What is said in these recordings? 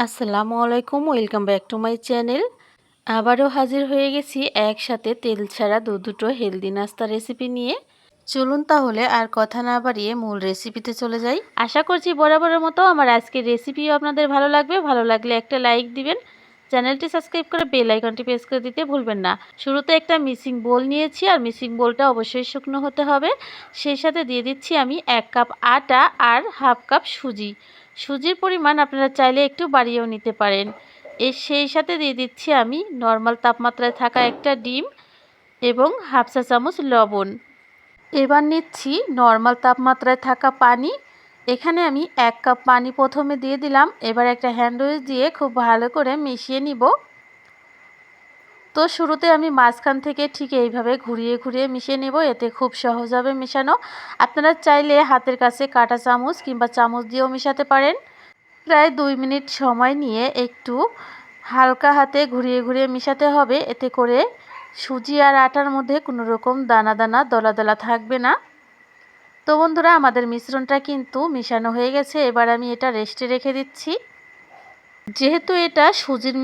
আসসালামু আলাইকুম, welcome back to my channel. আবারও হাজির হয়ে গেছি একসাথে তেল ছাড়া দুটো হেলদি নাস্তা রেসিপি নিয়ে। চলুন তাহলে আর কথা না বাড়িয়ে মূল রেসিপিতে চলে যাই। আশা করছি বরাবরের মতো আমার আজকের রেসিপিও আপনাদের ভালো লাগবে। ভালো লাগলে একটা লাইক দিবেন, চ্যানেলটি সাবস্ক্রাইব করে বেল আইকনটি প্রেস করে দিতে ভুলবেন না। শুরুতে একটা মিক্সিং বোল নিয়েছি, আর মিক্সিং বোলটা অবশ্যই শুকনো হতে হবে। সেই সাথে দিয়ে দিচ্ছি আমি 1 কাপ আটা আর হাফ কাপ সুজি। সুজির পরিমাণ আপনারা চাইলে একটু বাড়িয়েও নিতে পারেন। সেই সাথে দিয়ে দিচ্ছি আমি নর্মাল তাপমাত্রায় থাকা একটা ডিম এবং হাফ চা চামচ লবণ। এবার নিচ্ছি নর্মাল তাপমাত্রায় থাকা পানি। এখানে আমি 1 কাপ পানি প্রথমে দিয়ে দিলাম। এবার একটা হ্যান্ড উইচ দিয়ে খুব ভালো করে মিশিয়ে নিব। তো শুরুতে আমি মাঝখান থেকে ঠিক এইভাবে ঘুরিয়ে ঘুরিয়ে মিশিয়ে নেব, এতে খুব সহজ হবে মেশানো। আপনারা চাইলে হাতের কাছে কাঁটা চামচ কিংবা চামচ দিয়েও মেশাতে পারেন। প্রায় 2 মিনিট সময় নিয়ে একটু হালকা হাতে ঘুরিয়ে ঘুরিয়ে মেশাতে হবে, এতে করে সুজি আর আটার মধ্যে কোনো রকম দানা দানা দলা দলা থাকবে না। তো বন্ধুরা, আমাদের মিশ্রণটা কিন্তু মেশানো হয়ে গেছে। এবার আমি এটা রেস্টে রেখে দিচ্ছি। যেহেতু এটা সুজির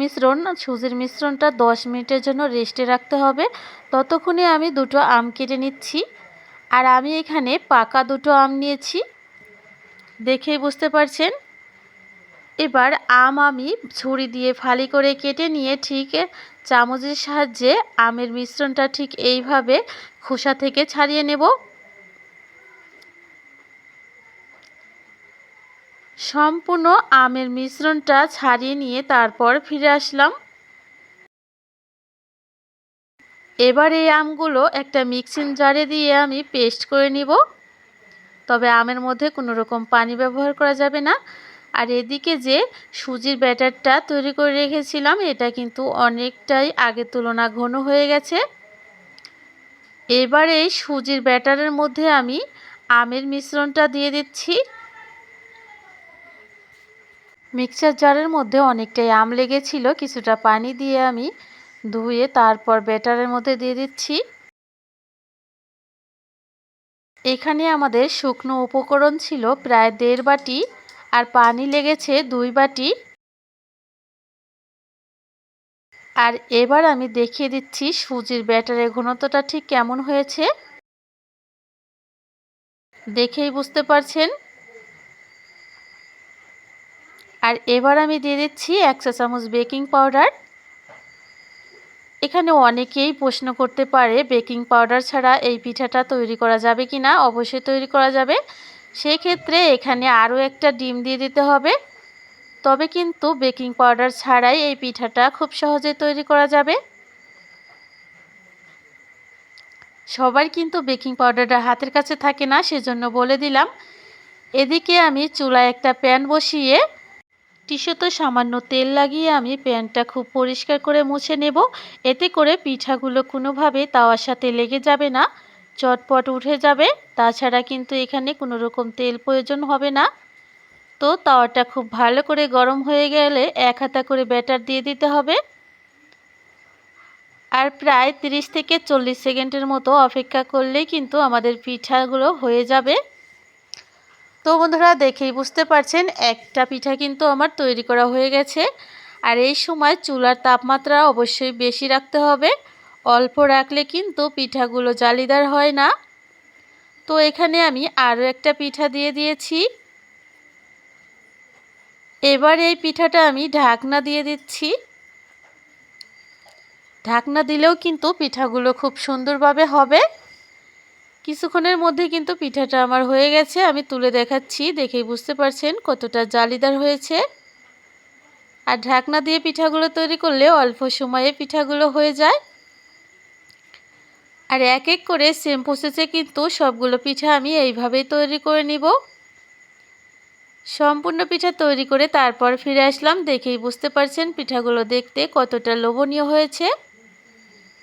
মিশ্রণটা 10 মিনিটের জন্য রেস্টে রাখতে হবে। ততক্ষণে আমি 2টো আম কেটে নিচ্ছি। আর আমি এখানে পাকা 2টো আম নিয়েছি, দেখেই বুঝতে পারছেন। এবার আম আমি ছুরি দিয়ে ফালি করে কেটে নিয়ে ঠিক চামচের সাহায্যে আমের মিশ্রণটা ঠিক এইভাবে খোসা থেকে ছাড়িয়ে নেব। সম্পূর্ণ আমের মিশ্রণটা ছাড়িয়ে নিয়ে তারপর ফিরে আসলাম। এবার এই আমগুলো একটা মিক্সিং জারে দিয়ে আমি পেস্ট করে নিব। তবে আমের মধ্যে কোনো রকম পানি ব্যবহার করা যাবে না। আর এদিকে যে সুজির ব্যাটারটা তৈরি করে রেখেছিলাম, এটা কিন্তু অনেকটাই আগের তুলনায় ঘন হয়ে গেছে। এবার এই সুজির ব্যাটারের মধ্যে আমি আমের মিশ্রণটা দিয়ে দিচ্ছি। মিক্সচার জারের মধ্যে অনেকটাই আম লেগেছিল, কিছুটা পানি দিয়ে আমি ধুয়ে তারপর ব্যাটারের মধ্যে দিয়ে দিচ্ছি। এখানে আমাদের শুকনো উপকরণ ছিল প্রায় 1.5 বাটি, আর পানি লেগেছে 2 বাটি। আর এবার আমি দেখিয়ে দিচ্ছি সুজির ব্যাটারের ঘনত্বটা ঠিক কেমন হয়েছে, দেখেই বুঝতে পারছেন। আর এবার আমি দিয়ে দিচ্ছি 1 চা চামচ বেকিং পাউডার। এখানে অনেকেই প্রশ্ন করতে পারে বেকিং পাউডার ছাড়া এই পিঠাটা তৈরি করা যাবে কি না। অবশ্যই তৈরি করা যাবে। সেই ক্ষেত্রে এখানে আরও একটা ডিম দিয়ে দিতে হবে। তবে কিন্তু বেকিং পাউডার ছাড়াই এই পিঠাটা খুব সহজে তৈরি করা যাবে। সবার কিন্তু বেকিং পাউডারটা হাতের কাছে থাকে না, সেজন্য বলে দিলাম। এদিকে আমি চুলায় একটা প্যান বসিয়ে টিস্যুতে সামান্য তেল লাগিয়ে আমি প্যানটা খুব পরিষ্কার করে মুছে নেব। এতে করে পিঠাগুলো কোনোভাবে তাওয়ার সাথে লেগে যাবে না, চটপট উঠে যাবে। তাছাড়া কিন্তু এখানে কোনো রকম তেল প্রয়োজন হবে না। তো তাওয়াটা খুব ভালো করে গরম হয়ে গেলে 1 হাতা করে ব্যাটার দিয়ে দিতে হবে। আর প্রায় 30 থেকে 40 সেকেন্ডের মতো অপেক্ষা করলেই কিন্তু আমাদের পিঠাগুলো হয়ে যাবে। তো বন্ধুরা, দেখেই বুঝতে পারছেন একটা পিঠা কিন্তু আমার তৈরি করা হয়ে গেছে। আর এই সময় চুলার তাপমাত্রা অবশ্যই বেশি রাখতে হবে। অল্প রাখলে কিন্তু পিঠাগুলো জালিদার হয় না। তো এখানে আমি আরও একটা পিঠা দিয়ে দিয়েছি। এবার এই পিঠাটা আমি ঢাকনা দিয়ে দিচ্ছি। ঢাকনা দিলেও কিন্তু পিঠাগুলো খুব সুন্দরভাবে হবে। কিছুক্ষণের মধ্যে কিন্তু পিঠাটা আমার হয়ে গেছে। আমি তুলে দেখাচ্ছি, দেখেই বুঝতে পারছেন কতটা জালিদার হয়েছে। আর ঢাকনা দিয়ে পিঠাগুলো তৈরি করলে অল্প সময়ে পিঠাগুলো হয়ে যায়। আর এক এক করে সেম প্রসেসে কিন্তু সবগুলো পিঠা আমি এইভাবেই তৈরি করে নিব। সম্পূর্ণ পিঠা তৈরি করে তারপর ফিরে আসলাম। দেখেই বুঝতে পারছেন পিঠাগুলো দেখতে কতটা লোভনীয় হয়েছে।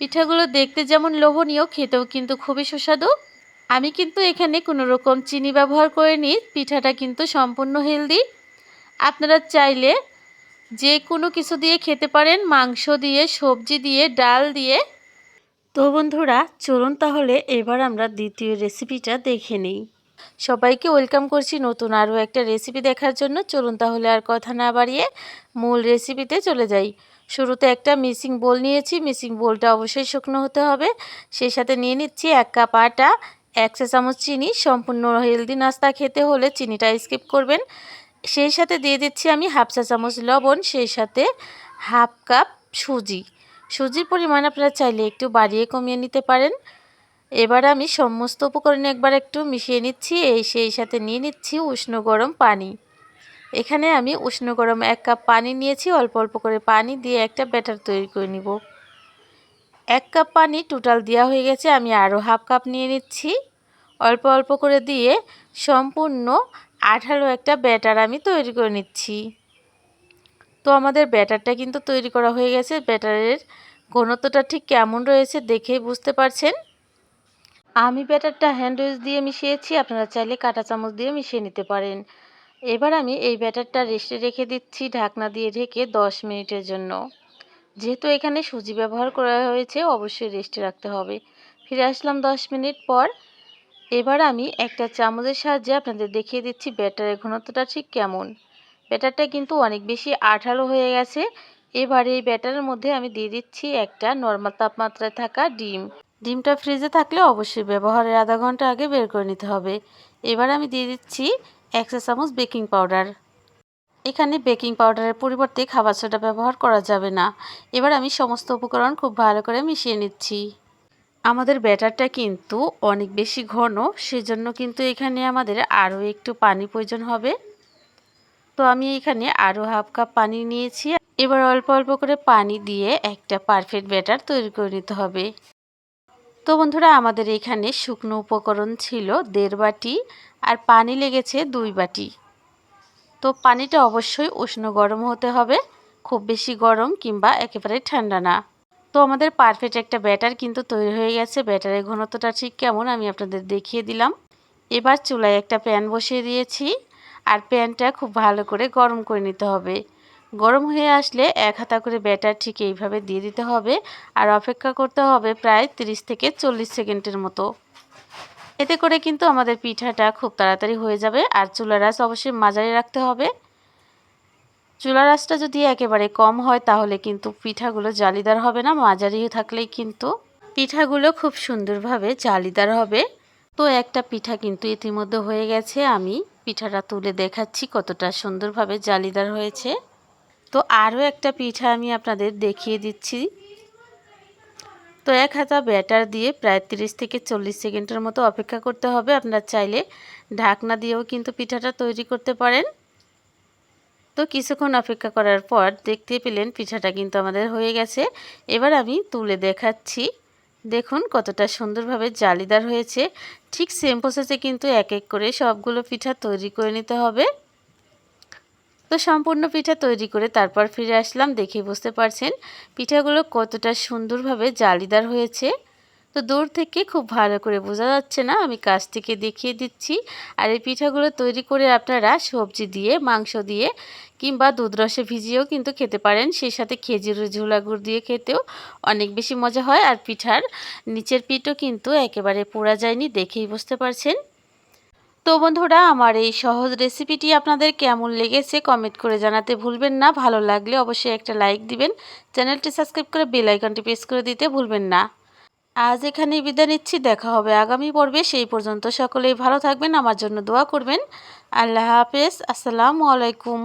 পিঠাগুলো দেখতে যেমন লোভনীয়, খেতেও কিন্তু খুবই সুস্বাদু। আমি কিন্তু এখানে কোনো রকম চিনি ব্যবহার করিনি। পিঠাটা কিন্তু সম্পূর্ণ হেলদি। আপনারা চাইলে যে কোনো কিছু দিয়ে খেতে পারেন, মাংস দিয়ে, সবজি দিয়ে, ডাল দিয়ে। তো বন্ধুরা, চলুন তাহলে এবার আমরা দ্বিতীয় রেসিপিটা দেখে নিই। সবাইকে ওয়েলকাম করছি নতুন আরও একটা রেসিপি দেখার জন্য। চলুন তাহলে আর কথা না বাড়িয়ে মূল রেসিপিতে চলে যাই। শুরুতে একটা মিক্সিং বোল নিয়েছি। মিক্সিং বোলটা অবশ্যই শুকনো হতে হবে। সেই সাথে নিয়ে নিচ্ছি 1 কাপ আটা, 1 চা চামচ চিনি। সম্পূর্ণ হেলদি নাস্তা খেতে হলে চিনিটা স্কিপ করবেন। সেই সাথে দিয়ে দিচ্ছি আমি 1/2 চা চামচ লবণ, সেই সাথে 1/2 কাপ সুজি। সুজির পরিমাণ আপনারা চাইলে একটু বাড়িয়ে কমিয়ে নিতে পারেন। এবার আমি সমস্ত উপকরণ একবার একটু মিশিয়ে নিচ্ছি। সেই সাথে নিয়ে নিচ্ছি উষ্ণ গরম পানি। এখানে আমি উষ্ণ গরম 1 কাপ পানি নিয়েছি। অল্প অল্প করে পানি দিয়ে একটা ব্যাটার তৈরি করে নিব। 1 কাপ পানি টোটাল দেওয়া হয়ে গেছে। আমি আরও 1/2 কাপ নিয়ে নিচ্ছি। অল্প অল্প করে দিয়ে সম্পূর্ণ আঠালো একটা ব্যাটার আমি তৈরি করে নিচ্ছি। তো আমাদের ব্যাটারটা কিন্তু তৈরি করা হয়ে গেছে। ব্যাটারের ঘনত্বটা ঠিক কেমন রয়েছে দেখেই বুঝতে পারছেন। আমি ব্যাটারটা হ্যান্ড উইচ দিয়ে মিশিয়েছি, আপনারা চাইলে কাঁটা চামচ দিয়ে মিশিয়ে নিতে পারেন। এবার আমি এই ব্যাটারটা রেস্টে রেখে দিচ্ছি ঢাকনা দিয়ে ঢেকে 10 মিনিটের জন্য। যেহেতু এখানে সুজি ব্যবহার করা হয়েছে অবশ্যই রেস্টে রাখতে হবে। ফিরে আসলাম 10 মিনিট পর। এবার আমি একটা চামচের সাহায্যে আপনাদের দেখিয়ে দিচ্ছি ব্যাটারের ঘনত্বটা ঠিক কেমন। ব্যাটারটা কিন্তু অনেক বেশি আঠালো হয়ে গেছে। এবার এই ব্যাটারের মধ্যে আমি দিয়ে দিচ্ছি একটা নর্মাল তাপমাত্রায় থাকা ডিম। ডিমটা ফ্রিজে থাকলে অবশ্যই ব্যবহারের আধা ঘন্টা আগে বের করে নিতে হবে। এবার আমি দিয়ে দিচ্ছি 1 চা চামচ বেকিং পাউডার। এখানে বেকিং পাউডারের পরিবর্তে খাবার সোডা ব্যবহার করা যাবে না। এবার আমি সমস্ত উপকরণ খুব ভালো করে মিশিয়ে নিচ্ছি। আমাদের ব্যাটারটা কিন্তু অনেক বেশি ঘন, সেজন্য কিন্তু এখানে আমাদের আরও একটু পানি প্রয়োজন হবে। তো আমি এখানে আরও 1/2 কাপ পানি নিয়েছি। এবার অল্প অল্প করে পানি দিয়ে একটা পারফেক্ট ব্যাটার তৈরি করে নিতে হবে। তো বন্ধুরা, আমাদের এখানে শুকনো উপকরণ ছিল 1.5 বাটি আর পানি লেগেছে 2 বাটি। তো পানিটা অবশ্যই উষ্ণ গরম হতে হবে, খুব বেশি গরম কিংবা একেবারে ঠান্ডা না। তো আমাদের পারফেক্ট একটা ব্যাটার কিন্তু তৈরি হয়ে গেছে। ব্যাটারের ঘনত্বটা ঠিক কেমন আমি আপনাদের দেখিয়ে দিলাম। এবার চুলায় একটা প্যান বসিয়ে দিয়েছি আর প্যানটা খুব ভালো করে গরম করে নিতে হবে। গরম হয়ে আসলে 1 হাতা করে ব্যাটার ঠিক এইভাবে দিয়ে দিতে হবে আর অপেক্ষা করতে হবে প্রায় 30 থেকে 40 সেকেন্ডের মতো। এতে করে কিন্তু আমাদের পিঠাটা খুব তাড়াতাড়ি হয়ে যাবে। আর চুলার আঁচ অবশ্যই মাঝারি রাখতে হবে। চুলার আঁচটা যদি একেবারে কম হয় তাহলে কিন্তু পিঠাগুলো জালিদার হবে না। মাঝারি থাকলেই কিন্তু পিঠাগুলো খুব সুন্দরভাবে জালিদার হবে। তো একটা পিঠা কিন্তু ইতিমধ্যে হয়ে গেছে। আমি পিঠাটা তুলে দেখাচ্ছি কতটা সুন্দরভাবে জালিদার হয়েছে। তো আরও একটা পিঠা আমি আপনাদের দেখিয়ে দিচ্ছি। তো 1 হাতা ব্যাটার দিয়ে প্রায় 30 থেকে 40 সেকেন্ডের মতো অপেক্ষা করতে হবে। আপনারা চাইলে ঢাকনা দিয়েও কিন্তু পিঠাটা তৈরি করতে পারেন। তো কিছুক্ষণ অপেক্ষা করার পর দেখতে পেলেন পিঠাটা কিন্তু আমাদের হয়ে গেছে। এবার আমি তুলে দেখাচ্ছি। দেখুন কতটা সুন্দরভাবে জালিদার হয়েছে। ঠিক সেম প্রসেসে কিন্তু এক এক করে সবগুলো পিঠা তৈরি করে নিতে হবে। তো সম্পূর্ণ পিঠা তৈরি করে তারপর ফিরে আসলাম। দেখে বুঝতে পারছেন পিঠাগুলো কতটা সুন্দরভাবে জালিদার হয়েছে। তো দূর থেকে খুব ভালো করে বোঝা যাচ্ছে না, আমি কাছ থেকে দেখিয়ে দিচ্ছি। আর এই পিঠাগুলো তৈরি করে আপনারা সবজি দিয়ে, মাংস দিয়ে কিংবা দুধ রসে ভিজিয়েও কিন্তু খেতে পারেন। সেই সাথে খেজুরের ঝোলা গুড় দিয়ে খেতেও অনেক বেশি মজা হয়। আর পিঠার নিচের পিঠও কিন্তু একেবারে পোড়া যায়নি, দেখেই বুঝতে পারছেন। তো বন্ধুরা, আমার এই সহজ রেসিপিটি আপনাদের কেমন লেগেছে কমেন্ট করে জানাতে ভুলবেন না। ভালো লাগলে অবশ্যই একটা লাইক দিবেন। চ্যানেলটি সাবস্ক্রাইব করে বেল আইকনটি প্রেস করে দিতে ভুলবেন না। আজ এখানেই বিদায় নিচ্ছি। দেখা হবে আগামী পর্বে। সেই পর্যন্ত সকলেই ভালো থাকবেন, আমার জন্য দোয়া করবেন। আল্লাহ হাফেজ। আসসালামু আলাইকুম।